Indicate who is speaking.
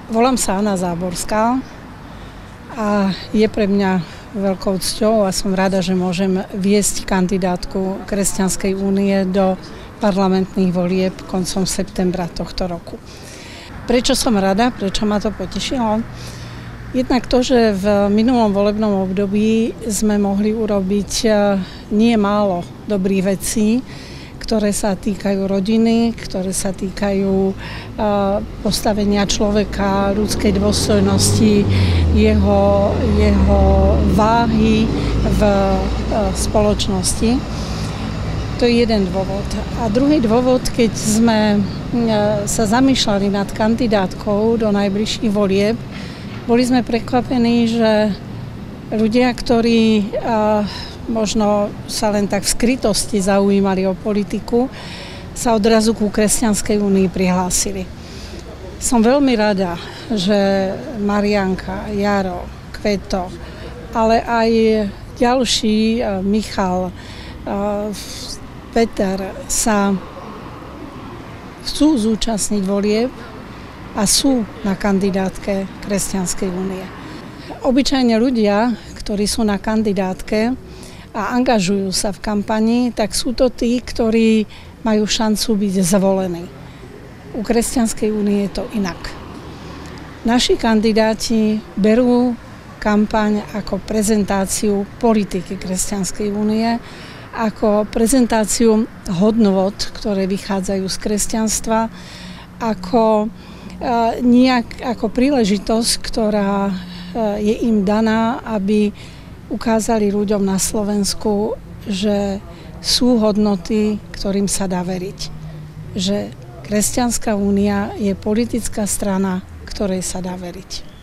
Speaker 1: Volám sa Anna Záborská a je pre mňa veľkou cťou a som rada, že môžem viesť kandidátku Kresťanskej únie do parlamentných volieb koncom septembra tohto roku. Prečo som rada? Prečo ma to potešilo? Jednak to, že v minulom volebnom období sme mohli urobiť nie málo dobrých vecí, ktoré sa týkajú rodiny, ktoré sa týkajú postavenia človeka, ľudskej dôstojnosti, jeho váhy v spoločnosti. To je jeden dôvod. A druhý dôvod, keď sme sa zamýšľali nad kandidátkou do najbližších volieb, boli sme prekvapení, že ľudia, ktorí možno sa len tak v skrytosti zaujímali o politiku, sa odrazu ku Kresťanskej únii prihlásili. Som veľmi rada, že Marianka, Jaro, Kveto, ale aj ďalší, Michal, Peter sa chcú zúčastniť volieb a sú na kandidátke Kresťanskej únie. Obyčajne ľudia, ktorí sú na kandidátke a angažujú sa v kampani, tak sú to tí, ktorí majú šancu byť zvolení. U Kresťanskej únie je to inak. Naši kandidáti berú kampaň ako prezentáciu politiky Kresťanskej únie, ako prezentáciu hodnôt, ktoré vychádzajú z kresťanstva, ako príležitosť, ktorá je im daná, aby ukázali ľuďom na Slovensku, že sú hodnoty, ktorým sa dá veriť. Že Kresťanská únia je politická strana, ktorej sa dá veriť.